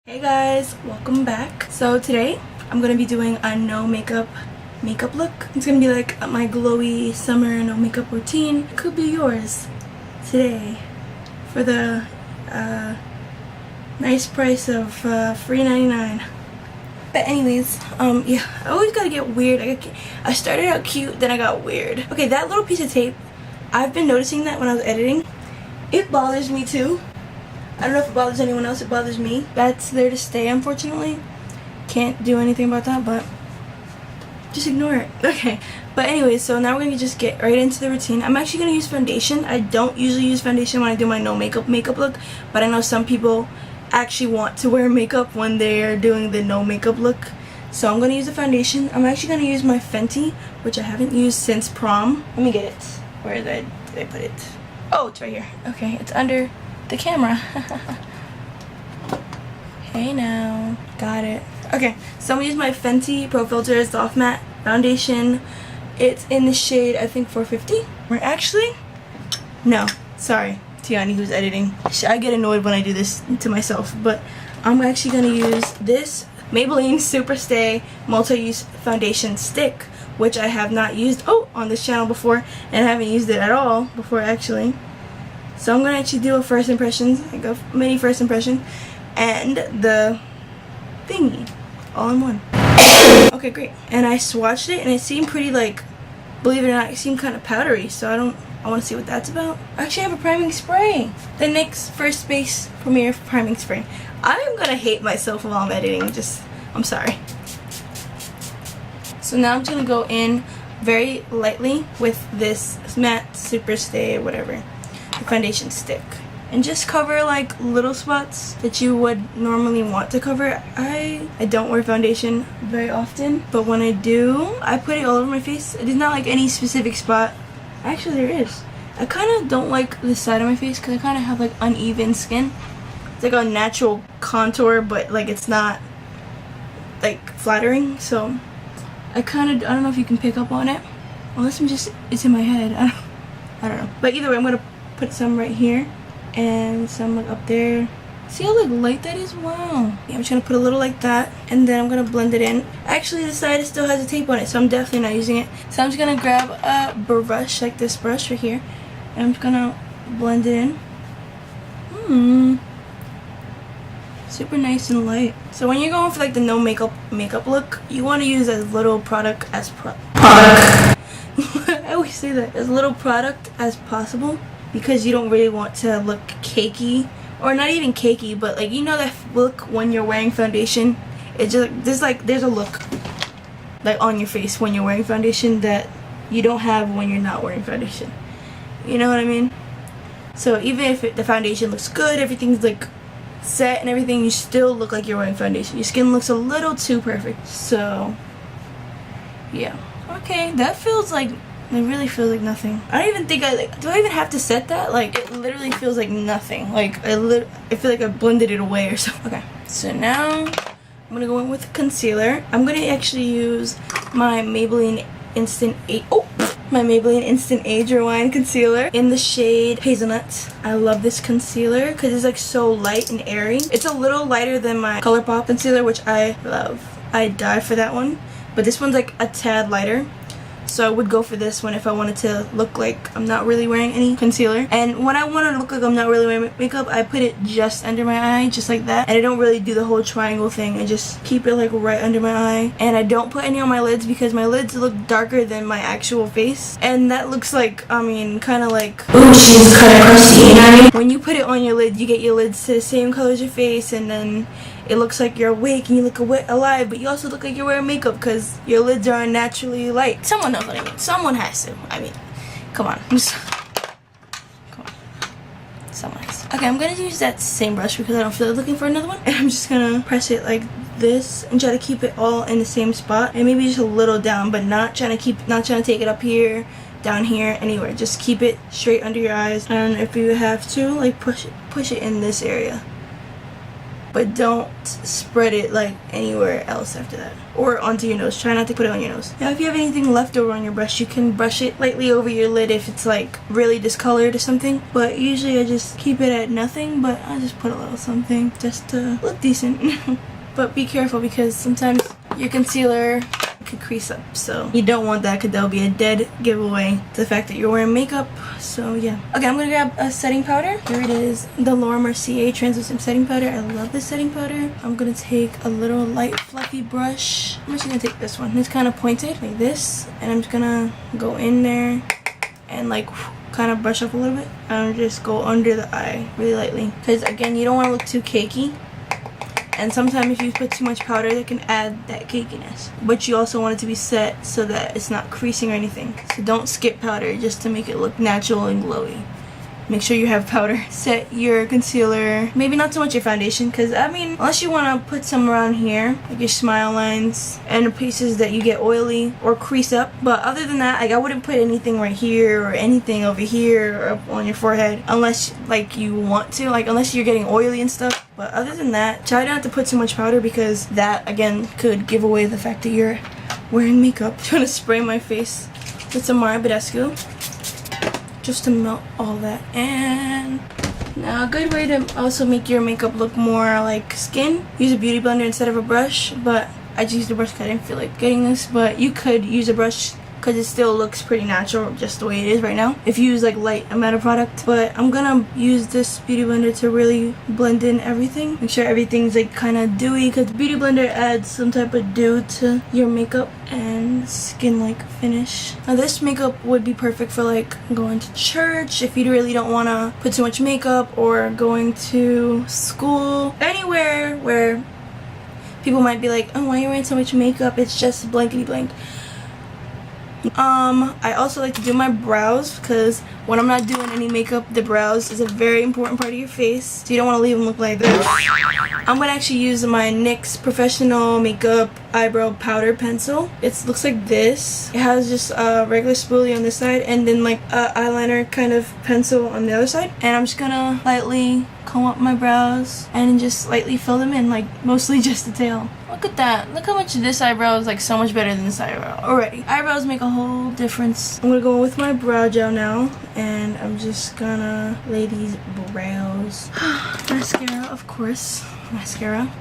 Hey guys, welcome back. So today I'm gonna be doing a no makeup look. It's gonna be like my glowy summer no makeup routine. Could be yours today for the nice price of $3.99. But anyways, yeah, I always gotta get weird. I started out cute, then I got weird. Okay, that little piece of tape, I've been noticing that when I was editing. It bothers me too. I don't know if it bothers anyone else, it bothers me. That's there to stay, unfortunately. Can't do anything about that, but just ignore it. Okay, but anyways, so now we're gonna just get right into the routine. I'm actually gonna use foundation. I don't usually use foundation when I do my no makeup look, but I know some people actually want to wear makeup when they're doing the no makeup look. So I'm gonna use the foundation. I'm actually gonna use my Fenty, which I haven't used since prom. Let me get it. Where did I put it? Oh, it's right here. Okay, it's under the camera. Hey now, got it. Okay, so I'm gonna use my Fenty Pro Filter Soft Matte Foundation. It's in the shade, I think, 450. Or actually, no, sorry, Tiani, who's editing. I get annoyed when I do this to myself, but I'm actually gonna use this Maybelline Superstay Multi-Use Foundation Stick, which I have not used on this channel before, and I haven't used it at all before actually. So I'm gonna actually do a first impressions, like a mini first impression, and the thingy, all in one. Okay, great. And I swatched it, and it seemed pretty, like, believe it or not, it seemed kind of powdery. So I want to see what that's about. I actually have a priming spray, the NYX First Base Premiere Priming Spray. I'm gonna hate myself while I'm editing. I'm sorry. So now I'm just gonna go in very lightly with this matte Superstay, whatever, foundation stick, and just cover like little spots that you would normally want to cover. I don't wear foundation very often, but when I do, I put it all over my face. It is not like any specific spot. Actually, there is. I kind of don't like this side of my face because I kind of have like uneven skin. It's like a natural contour, but like it's not like flattering. So I don't know if you can pick up on it. Unless it's in my head. I don't know. But either way, I'm gonna put some right here and some like up there. See how like light that is? Wow. Yeah, I'm just gonna put a little like that, and then I'm gonna blend it in. Actually, the side still has a tape on it, so I'm definitely not using it. So I'm just gonna grab a brush, like this brush right here, and I'm just gonna blend it in. Super nice and light. So when you're going for like the no makeup look, you want to use as little product as I always say that, as little product as possible, because you don't really want to look cakey, or not even cakey, but like, you know that look when you're wearing foundation. It's just there's a look like on your face when you're wearing foundation that you don't have when you're not wearing foundation. You know what I mean? So even if the foundation looks good, everything's like set and everything, you still look like you're wearing foundation. Your skin looks a little too perfect. So yeah. Okay, that feels like, it really feels like nothing. I don't even think do I even have to set that? Like, it literally feels like nothing. Like, I feel like I blended it away or something. Okay, so now I'm gonna go in with concealer. I'm gonna actually use my Maybelline Instant Age Rewind Concealer in the shade Hazelnut. I love this concealer because it's like so light and airy. It's a little lighter than my ColourPop concealer, which I love. I die for that one. But this one's like a tad lighter. So I would go for this one if I wanted to look like I'm not really wearing any concealer. And when I want to look like I'm not really wearing makeup, I put it just under my eye, just like that. And I don't really do the whole triangle thing. I just keep it like right under my eye. And I don't put any on my lids because my lids look darker than my actual face. And that looks like, I mean, kind of like, ooh, she's kind of crusty, you know what I mean? When you put it on your lid, you get your lids to the same color as your face, and then it looks like you're awake and you look alive, but you also look like you're wearing makeup because your lids are naturally light. Someone knows what I mean. Someone has to. I mean, come on. Come on. Someone has to. Okay, I'm going to use that same brush because I don't feel like looking for another one. And I'm just going to press it like this and try to keep it all in the same spot. And maybe just a little down, but not trying to take it up here, down here, anywhere. Just keep it straight under your eyes. And if you have to, like push it in this area. but don't spread it like anywhere else after that, or onto your nose. Try not to put it on your nose. Now if you have anything left over on your brush, you can brush it lightly over your lid if it's like really discolored or something, but usually I just keep it at nothing, but I just put a little something just to look decent. But be careful because sometimes your concealer could crease up, so you don't want that because that'll be a dead giveaway to the fact that you're wearing makeup. So yeah. Okay, I'm gonna grab a setting powder. Here it is, the Mercier translucent setting powder. I love this setting powder. I'm gonna take a little light fluffy brush. I'm just gonna take this one. It's kind of pointed like this, and I'm just gonna go in there and like kind of brush up a little bit and just go under the eye really lightly, because again, you don't want to look too cakey. And sometimes if you put too much powder, that can add that cakiness. But you also want it to be set so that it's not creasing or anything. So don't skip powder just to make it look natural and glowy. Make sure you have powder. Set your concealer, maybe not so much your foundation, because I mean, unless you want to put some around here, like your smile lines and the places that you get oily or crease up. But other than that, like I wouldn't put anything right here or anything over here or up on your forehead unless like you want to, like unless you're getting oily and stuff. But other than that, try not to put too much powder because that again could give away the fact that you're wearing makeup. I'm trying to spray my face with some Maybelline just to melt all that. And now a good way to also make your makeup look more like skin, use a beauty blender instead of a brush. But I just used a brush because I didn't feel like getting this, but you could use a brush because it still looks pretty natural just the way it is right now if you use like light amount of product. But I'm gonna use this beauty blender to really blend in everything, make sure everything's like kind of dewy, because beauty blender adds some type of dew to your makeup and skin like finish. Now this makeup would be perfect for like going to church if you really don't want to put too much makeup, or going to school, anywhere where people might be like, oh, why are you wearing so much makeup, it's just blankety blank. I also like to do my brows because when I'm not doing any makeup, the brows is a very important part of your face, so you don't want to leave them look like this. I'm gonna actually use my NYX Professional Makeup Eyebrow Powder Pencil. It looks like this. It has just a regular spoolie on this side and then like a eyeliner kind of pencil on the other side. And I'm just gonna lightly comb up my brows and just lightly fill them in, like mostly just the tail. Look at that. Look how much this eyebrow is like so much better than this eyebrow already. Eyebrows make a whole difference. I'm gonna go with my brow gel now, and I'm just gonna lay these brows. Mascara, of course. Mascara.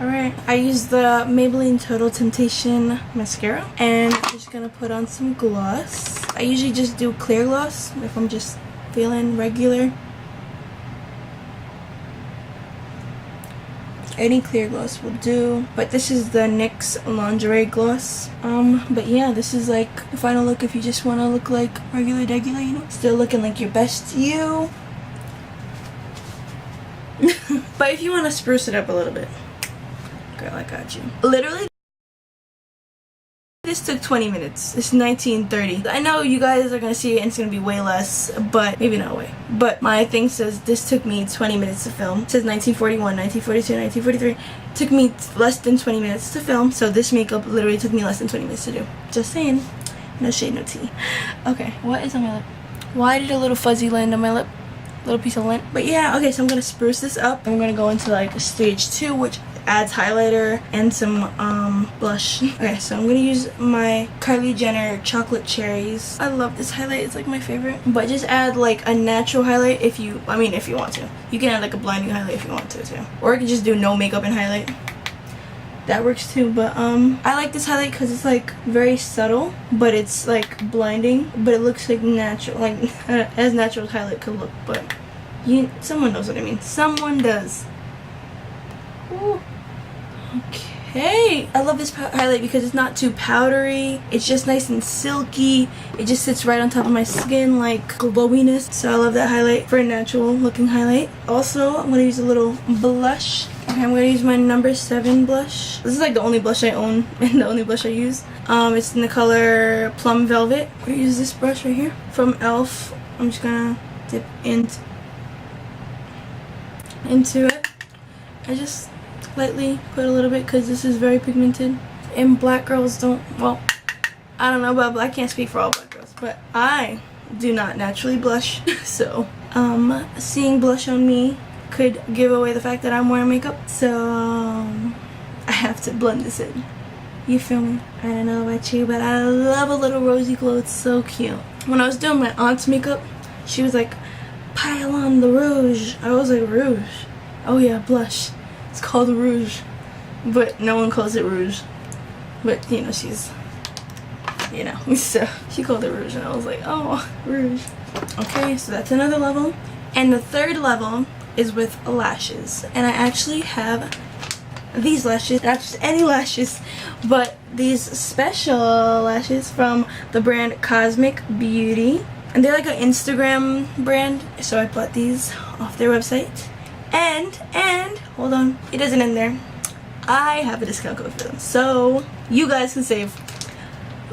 Alright, I use the Maybelline Total Temptation mascara, and I'm just gonna put on some gloss. I usually just do clear gloss if I'm just feeling regular. Any clear gloss will do, but this is the NYX lingerie gloss. But yeah, this is like the final look if you just want to look like regular, you know, still looking like your best you. But if you want to spruce it up a little bit, girl, I got you. Literally, this took 20 minutes. It's 19:30. I know you guys are gonna see it and it's gonna be way less, but maybe not way. But my thing says this took me 20 minutes to film. It says 1941, 1942, 1943. It took me less than 20 minutes to film, so this makeup literally took me less than 20 minutes to do. Just saying. No shade, no tea. Okay, what is on my lip? Why did a little fuzzy land on my lip? Little piece of lint. But yeah, okay, so I'm gonna spruce this up. I'm gonna go into like stage 2, which adds highlighter and some blush. Okay, so I'm gonna use my Kylie Jenner Chocolate Cherries. I love this highlight, it's like my favorite. But just add like a natural highlight if you want to. You can add like a blinding highlight if you want to too. Or you can just do no makeup and highlight. That works too, but I like this highlight because it's like very subtle, but it's like blinding, but it looks like natural, like as natural as highlight could look. But someone knows what I mean. Someone does. Ooh. Okay, I love this highlight because it's not too powdery. It's just nice and silky. It just sits right on top of my skin like glowiness. So I love that highlight for a natural looking highlight. Also, I'm gonna use a little blush. Okay, I'm gonna use my number 7 blush. This is like the only blush I own and the only blush I use. It's in the color Plum Velvet. I'm gonna use this brush right here from e.l.f. I'm just gonna dip into it. I just lightly put a little bit because this is very pigmented. And black girls don't, well, I don't know about black, I can't speak for all black girls, but I do not naturally blush. So, seeing blush on me could give away the fact that I'm wearing makeup. So I have to blend this in. You feel me? I don't know about you, but I love a little rosy glow. It's so cute. When I was doing my aunt's makeup, she was like, pile on the rouge. I was like, rouge? Oh yeah, blush. It's called rouge. But no one calls it rouge. But, you know, she's, you know, so she called it rouge and I was like, oh, rouge. Okay, so that's another level. And the third level is with lashes. And I actually have these lashes, not just any lashes, but these special lashes from the brand Cosmic Beauty. And they're like an Instagram brand, so I bought these off their website. And hold on, it isn't in there. I have a discount code for them, so you guys can save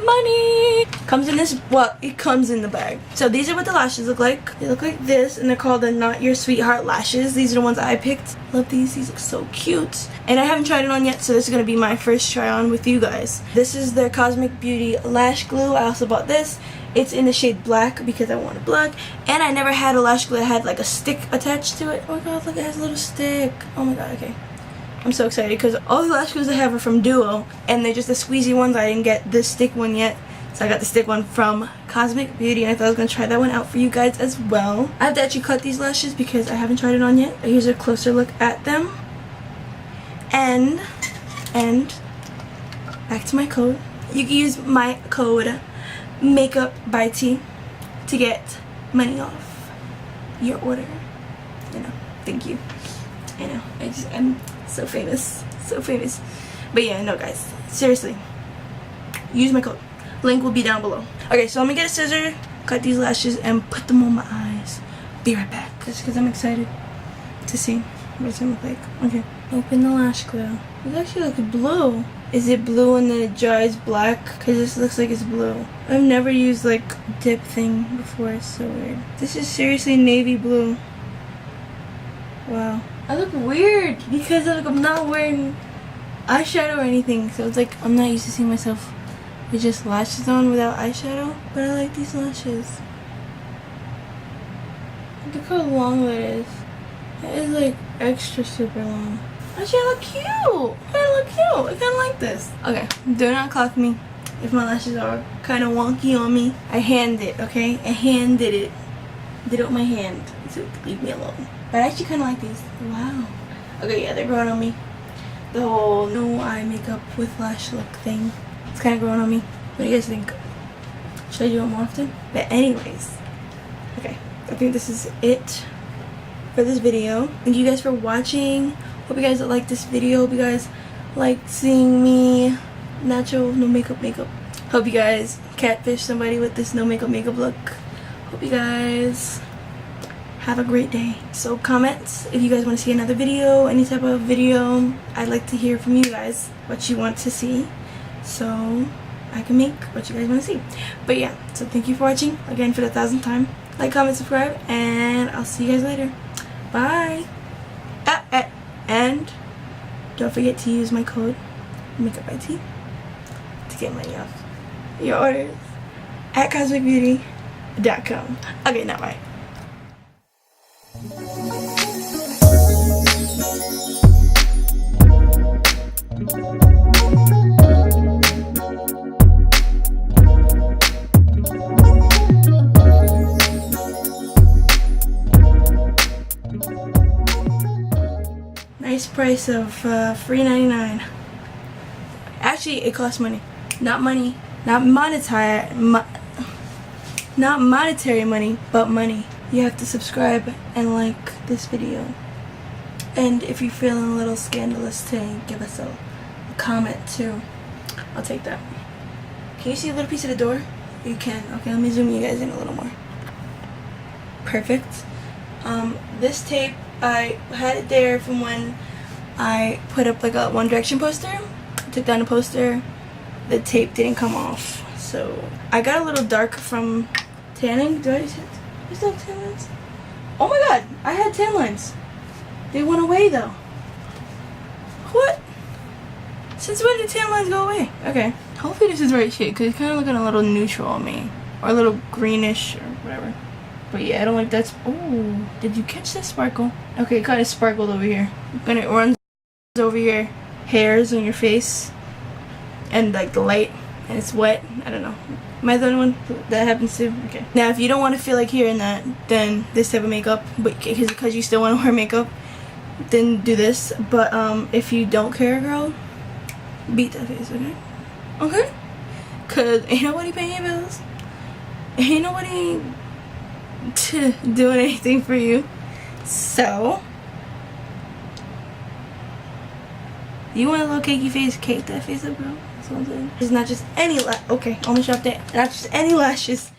money. Comes in this, well, it comes in the bag. So these are what the lashes look like. They look like this, and they're called the Not Your Sweetheart lashes. These are the ones I picked. Love these. These look so cute. And I haven't tried it on yet, so this is gonna be my first try on with you guys. This is their Cosmic Beauty lash glue. I also bought this. It's in the shade black because I want it black. And I never had a lash glue that had like a stick attached to it. Oh my god, look, it has a little stick. Oh my god, okay. I'm so excited because all the lash glues I have are from Duo, and they're just the squeezy ones. I didn't get this stick one yet, so I got the stick one from Cosmic Beauty, and I thought I was going to try that one out for you guys as well. I have to actually cut these lashes because I haven't tried it on yet. Here's a closer look at them. And back to my code. You can use my code Makeup by T to get money off your order. You know, thank you. I know, I'm so famous, so famous. But yeah, no guys, seriously, use my code. Link will be down below. Okay, so let me get a scissor, cut these lashes, and put them on my eyes. Be right back, just because I'm excited to see what it's gonna look like. Okay, open the lash glue. It's actually like blue. Is it blue and then it dries black? Because this looks like it's blue. I've never used like dip thing before, it's so weird. This is seriously navy blue. Wow. I look weird because I'm not wearing eyeshadow or anything, so it's like I'm not used to seeing myself with just lashes on without eyeshadow. But I like these lashes. Look how long that is. It is like extra super long. Actually, I look cute. I look cute. I kind of like this. Okay, do not clock me if my lashes are kind of wonky on me. I hand it, okay? I hand did it. Did it with my hand. So leave me alone. But I actually kind of like these. Wow. Okay, yeah, they're growing on me. The whole no eye makeup with lash look thing. It's kind of growing on me. What do you guys think? Should I do it more often? But anyways. Okay, I think this is it for this video. Thank you guys for watching. Hope you guys liked this video. Hope you guys liked seeing me natural, no makeup. Hope you guys catfish somebody with this no makeup look. Hope you guys have a great day. So comment if you guys want to see another video, any type of video. I'd like to hear from you guys what you want to see, so I can make what you guys want to see. But yeah, so thank you for watching again for the 1,000th time. Like, comment, subscribe, and I'll see you guys later. Bye. And don't forget to use my code Makeup by T to get money off your orders at cosmicbeauty.com. Okay, now bye. Nice price of $3.99. Actually, it costs money. Not monetary money, but money. You have to subscribe and like this video. And if you're feeling a little scandalous today, give us a comment too. I'll take that. Can you see a little piece of the door? You can. Okay, let me zoom you guys in a little more. Perfect. This tape, I had it there from when I put up like a One Direction poster. I took down a poster. The tape didn't come off. So I got a little dark from tanning. Do I still have tan lines? Oh my god, I had tan lines. They went away though. What? Since when did tan lines go away? Okay. Hopefully this is the right shade because it's kind of looking a little neutral on me. Or a little greenish or whatever. But yeah, I don't like that. Oh, did you catch that sparkle? Okay, it kind of sparkled over here. When it runs over your hairs on your face and like the light and it's wet. I don't know. Am I the only one that happens to? Okay. Now, if you don't want to feel like hearing that, then this type of makeup, but because you still want to wear makeup, then do this. But if you don't care, girl, beat that face, okay? Okay? Cause ain't nobody paying your bills. Ain't nobody doing anything for you. So, you want a little cakey face? Cake that face up, bro. That's what I'm saying. It's not just any lash. Okay, almost dropped it. Not just any lashes.